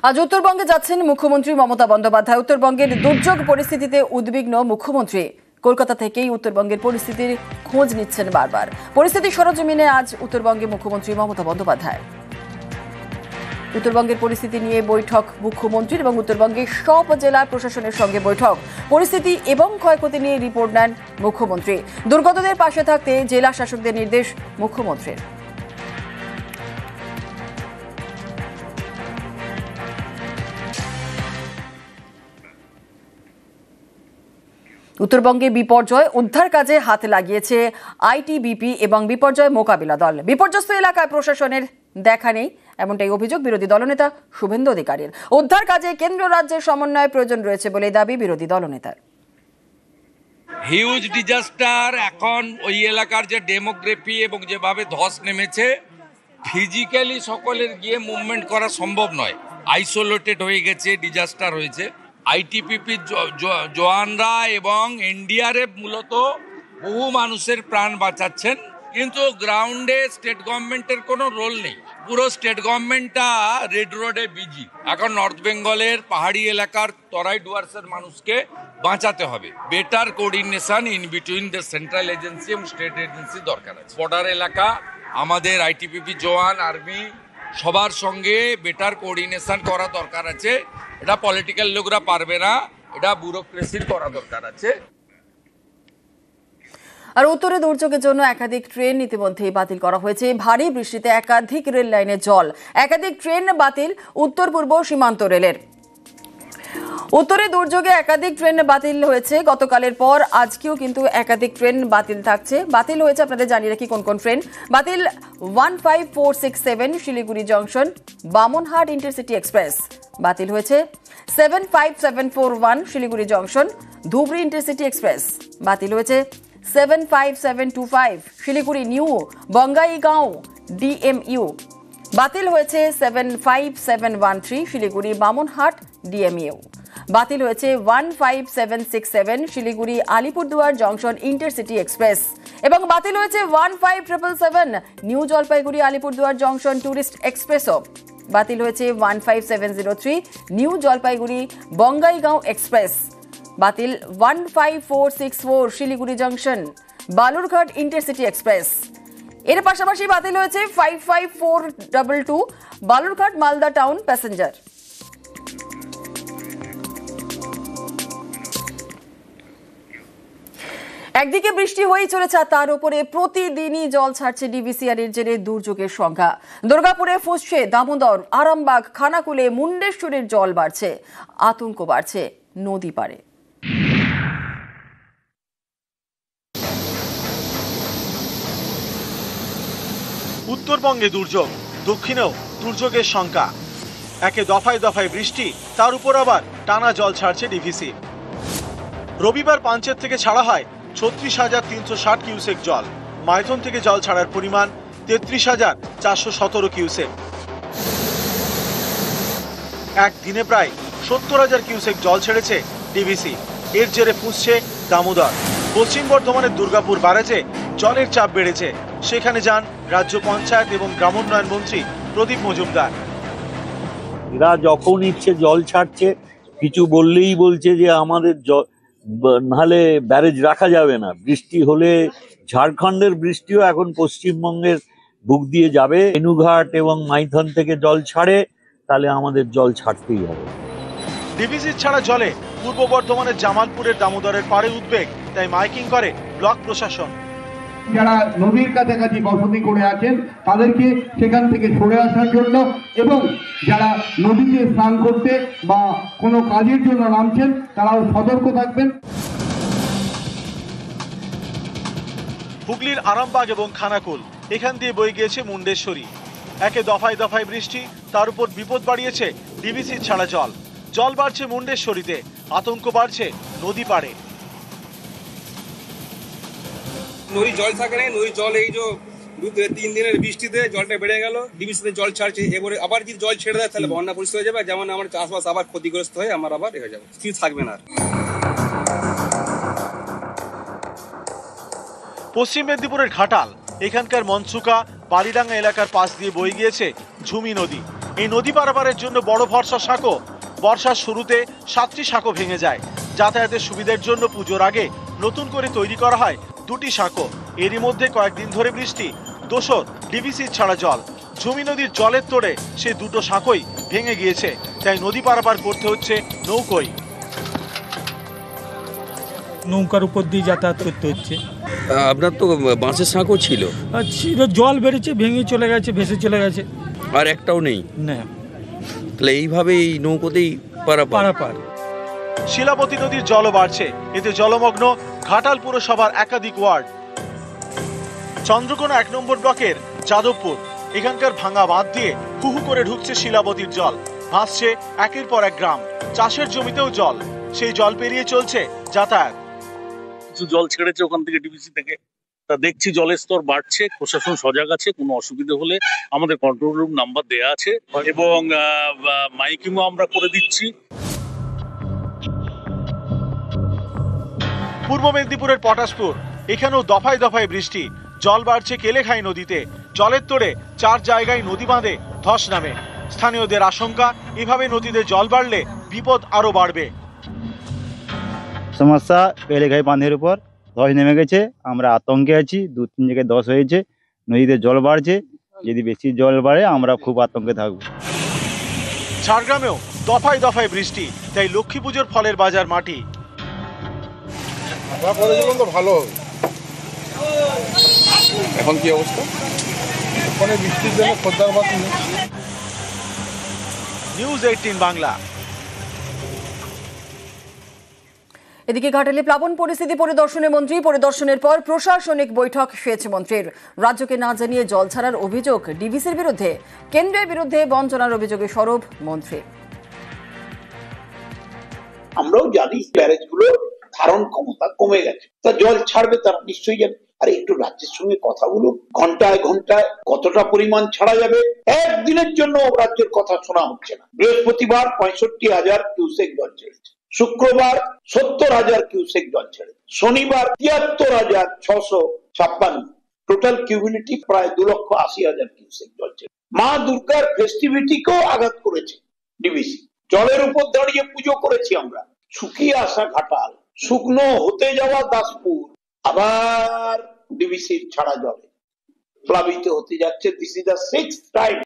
আজ উত্তরবঙ্গে যাচ্ছেন মুখ্যমন্ত্রী মমতা বন্দ্যোপাধ্যায়। উত্তরবঙ্গের দুর্যোগ পরিস্থিতিতে উদ্বিগ্ন মুখ্যমন্ত্রী। কলকাতা থেকেই উত্তরবঙ্গের পরিস্থিতির খোঁজ নিচ্ছেন বারবার। পরিস্থিতি সরজমিনে আজ উত্তরবঙ্গে মুখ্যমন্ত্রী মমতা বন্দ্যোপাধ্যায়। উত্তরবঙ্গের পরিস্থিতি নিয়ে বৈঠক মুখ্যমন্ত্রীর এবং উত্তরবঙ্গের সব জেলা প্রশাসনের সঙ্গে বৈঠক। পরিস্থিতি এবং ক্ষয়ক্ষতি নিয়ে রিপোর্ট নেন মুখ্যমন্ত্রী। দুর্গতদের পাশে থাকতে জেলা শাসকদের নির্দেশ মুখ্যমন্ত্রীর। উত্তরবঙ্গে বিপর্যয় উদ্ধার কাজে হাত লাগিয়েছে আইটিবিপি এবং বিপর্যয় মোকাবিলা দল। বিপর্যস্ত এলাকায় প্রশাসনের দেখা নেই, এমনটাই অভিযোগ বিরোধী দলনেতা শুভেন্দু অধিকারীর। উদ্ধার কাজে কেন্দ্র রাজ্যের সমন্বয়ের প্রয়োজন রয়েছে বলে দাবি বিরোধী দলনেতার। Huge disaster. এখন ওই এলাকার যে ডেমোগ্রাফি এবং যেভাবে ধস নেমেছে, ফিজিক্যালি সকলের গিয়ে মুভমেন্ট করা সম্ভব নয়। আইসোলেটেড হয়ে গেছে, ডিজাস্টার হয়েছে। আইটিপিপির জওয়ানরা এবং এনডিআরএফ মূলত বহু মানুষের প্রাণ বাঁচাচ্ছেন, কিন্তু গ্রাউন্ডে স্টেট গভর্নমেন্টের কোনো রোল নেই। পুরো স্টেট গভর্নমেন্টটা রেড রোডে বিজি। এখন নর্থ বেঙ্গলের পাহাড়ি এলাকার তরাই ডুয়ার্সের মানুষকে বাঁচাতে হবে। Better coordination in between the central agency এবং স্টেট এজেন্সি দরকার আছে। বর্ডার এলাকা আমাদের আইটিপিপি জওয়ান, আর্মি সবার সঙ্গে বেটার কোঅর্ডিনেশন করা দরকার আছে। এটা পলিটিক্যাল লোকরা পারবে না, এটা ব্যুরোক্রেসির করা দরকার আছে। আর উত্তরে দুর্যোগের জন্য একাধিক ট্রেন ইতিমধ্যেই বাতিল করা হয়েছে। ভারী বৃষ্টিতে একাধিক রেল লাইনে জল, একাধিক ট্রেন বাতিল উত্তর পূর্ব সীমান্ত রেলের। উত্তরে দুর্যোগে একাধিক ট্রেন বাতিল হয়েছে। গতকালের পর আজকেও কিন্তু একাধিক ট্রেন বাতিল থাকছে। বাতিল হয়েছে, আপনাদের জানিয়ে রাখি কোন কোন ট্রেন বাতিল। 15467 Siliguri junction Bamanhat intercity express বাতিল হয়েছে। 75741 Siliguri junction Dhubri intercity express বাতিল হয়েছে। 75725 শিলিগুড়ি নিউ বঙ্গাইগাঁও ডিএমইউ বাতিল হয়েছে। 75713 শিলিগুড়ি বামনহাট ডিএমইউ বাতিল হয়েছে। 15767 Siliguri Alipurduar junction intercity express এবং বাতিল হয়েছে 15777 new Jalpaiguri Alipurduar junction tourist এক্সপ্রেসও বাতিল হয়েছে। 15703 নিউ জলপাইগুড়ি বঙ্গাইগাঁও এক্সপ্রেস বাতিল। 15464 Siliguri junction Balurghat intercity express. এর পাশাপাশি বাতিল হয়েছে 55422 বালুরঘাট মালদা টাউন প্যাসেঞ্জার। একদিকে বৃষ্টি হয়েই চলেছে, তার উপরে প্রতিদিনই জল ছাড়ছে ডিভিসিআর এর জেরে দুর্যোগের সংখ্যা। দুর্গাপুরে ফুসছে, দামোদর, আরামবাগ, খানাকুলে, মুন্ডেশ্বরের জল বাড়ছে, আতঙ্ক বাড়ছে নদী পাড়ে। উত্তরবঙ্গে দুর্যোগ, দক্ষিণেও দুর্যোগের সংখ্যা। একে দফায় দফায় বৃষ্টি, তার উপর আবার টানা জল ছাড়ছে ডিভিসি। রবিবার পাঞ্চেত থেকে ছাড়া হয় 36,360 কিউসেক জল। মাইথন থেকে জল ছাড়ার পরিমাণ 33,417 কিউসেক। একদিনে প্রায় 70,000 কিউসেক জল ছেড়েছে ডিভিসি। এর জেরে ফুঁসছে দামোদর। পশ্চিম বর্ধমানের দুর্গাপুর ব্যারেজে জলের চাপ বেড়েছে। সেখানে যান রাজ্য পঞ্চায়েত এবং গ্রামোন্নয়ন মন্ত্রী প্রদীপ মজুমদার। এরা যখন ইচ্ছে জল ছাড়ছে, কিছু বললেই বলছে যে আমাদের নাহলে ব্যারেজ রাখা যাবে না। বৃষ্টি হলে ঝাড়খণ্ডের বৃষ্টিও এখন পশ্চিমবঙ্গের বুক দিয়ে যাবে। রেণুঘাট এবং মাইথন থেকে জল ছাড়ে, তাহলে আমাদের জল ছাড়তেই হবে। ডিভিসি ছাড়া জলে পূর্ব বর্ধমানের জামালপুরের দামোদরের পাড়ে উদ্বেগ, তাই মাইকিং করে ব্লক প্রশাসন। যারা নদীর কাছাকাছি বসতি করে আছেন তাদেরকে সেখান থেকে সরে আসার জন্য, এবং যারা নদীতে স্নান করতে বা কোনো কাজের জন্য নামছেন তারাও সতর্ক থাকবেন। হুগলির আরামবাগ এবং খানাকুল, এখান দিয়ে বয়ে গিয়েছে মুন্ডেশ্বরী। একে দফায় দফায় বৃষ্টি, তার উপর বিপদ বাড়িয়েছে ডিভিসি ছাড়া জল। জল বাড়ছে মুন্ডেশ্বরীতে, আতঙ্ক বাড়ছে নদী পাড়ে। নদী জল থাকে না, নদী জল এই যে 2-3 দিনের বৃষ্টিতে জলটা বেড়ে গেল, ডিভিসিতে জল ছাড়ছে। এবারে আবার যদি জল ছেড়ে দেয় তাহলে বন্যা পরিস্থিতি হয়ে যাবে, যেমন আমার চাষবাস আবার ক্ষতিগ্রস্ত হয়ে আমার আবার হয়ে যাবে, স্থির থাকবে না। পশ্চিম মেদিনীপুরের ঘাটাল, এখানকার মনসুকা বালিডাঙ্গা এলাকার পাশ দিয়ে বয়ে গিয়েছে ঝুমি নদী। এই নদী পারাপারের জন্য বড় ভরসা সাঁকো। বর্ষার শুরুতে 7টি সাঁকো ভেঙে যায়। যাতায়াতের সুবিধার জন্য পুজোর আগে নতুন করে তৈরি করা হয় 2টি সাঁকো। এরই মধ্যে কয়েকদিন ধরে বৃষ্টি, দোসর ডিভিসির ছাড়া জল। ঝুমি নদীর জলের তোড়ে সেই 2টো সাঁকোই ভেঙে গিয়েছে, তাই নদী পারাপার করতে হচ্ছে নৌকোয়। নৌকার উপর দিয়ে যাতায়াত করতে হচ্ছে। আপনার তো বাঁশের সাঁকো ছিল, আর ছিল, জল বেড়েছে, ভেঙে চলে গেছে, ভেসে চলে গেছে, আর একটাও নেই। না তাহলে এইভাবে এই নৌকোতেই পারাপার। শিলাবতী নদীর জলও বাড়ছে, এতে জলমগ্ন ঘাটাল পুরসভার একাধিক ওয়ার্ড। চন্দ্রকোনা 1 নম্বর ব্লকের যাদবপুর, এখানকার ভাঙা বাঁধ দিয়ে হুহু করে ঢুকছে শিলাবতীর জল। ভাসছে একের পর এক গ্রাম, চাষের জমিতেও জল। সেই জল পেরিয়ে চলছে যাতায়াত। কিছু জল ছেড়েছে ওখান থেকে, ডিভিসি থেকে, তা দেখছি জলের স্তর বাড়ছে। প্রশাসন সজাগ আছে, কোনো অসুবিধা হলে আমাদের কন্ট্রোল রুম নাম্বার দেয়া আছে এবং মাইকিংও আমরা করে দিচ্ছি। পূর্ব মেদিনীপুরের পটাশপুর, এখানেও দফায় দফায় বৃষ্টি। জল বাড়ছে কেলেখাই নদীতে। জলের তোড়ে 4 জায়গায় নদী বাঁধে ধস নামে। স্থানীয়দের আশঙ্কা, এভাবে নদীতে জল বাড়লে বিপদ আরো বাড়বে। সমস্যা, কেলেখাই বাঁধের উপর ধস নেমে গেছে, আমরা আতঙ্কে আছি। 2-3 জায়গায় ধস হয়েছে, নদীতে জল বাড়ছে। যদি বেশি জল বাড়ে আমরা খুব আতঙ্কে থাকবো। ঝাড়গ্রামেও দফায় দফায় বৃষ্টি, তাই লক্ষ্মী পুজোর ফলের বাজার মাটি। ভালো হবে। এখন কি অবস্থা? ওখানে বৃষ্টির জন্য খদ্দার বাতি নেই। নিউজ 18 বাংলা। এদিকে ঘাটালে প্লাবন পরিস্থিতি পরিদর্শনে মন্ত্রী। পরিদর্শনের পর প্রশাসনিক বৈঠক সেচ মন্ত্রীর। রাজ্যকে না জানিয়ে জল ছাড়ার অভিযোগ ডিভিসির বিরুদ্ধে, কেন্দ্রের বিরুদ্ধে বঞ্চনার অভিযোগে সরব মন্ত্রী। আমরাও জানি ব্যারেজগুলো ধারণ ক্ষমতা কমে গেছে, তা জল ছাড়বে তারা নিশ্চয়ই যাবে। আর একটু রাজ্যের সঙ্গে কথা বলুন, ঘন্টায় ঘন্টায় কতটা পরিমাণ ছাড়া যাবে। একদিনের জন্য রাজ্যের কথা শোনা হচ্ছে না। বৃহস্পতিবার 65,000 কিউসেক জল ছেড়েছে, শুক্রবার 70,000 কিউসেক জল ছেড়েছে, শনিবার 73,656, টোটাল কিউবিলিটি প্রায় 2,80,000 কিউসেক জল ছেড়েছে। মা দুর্গার ফেস্টিভিটিকেও আঘাত করেছে ডিভিসি। জলের উপর দাঁড়িয়ে পুজো করেছি আমরা। শুকিয়ে আসা ঘাটাল, শুকনো হতে যাওয়া দাসপুর, আবার ডিভিসির ছাড়া জলে প্লাবিত হতে যাচ্ছে। This is the 6th time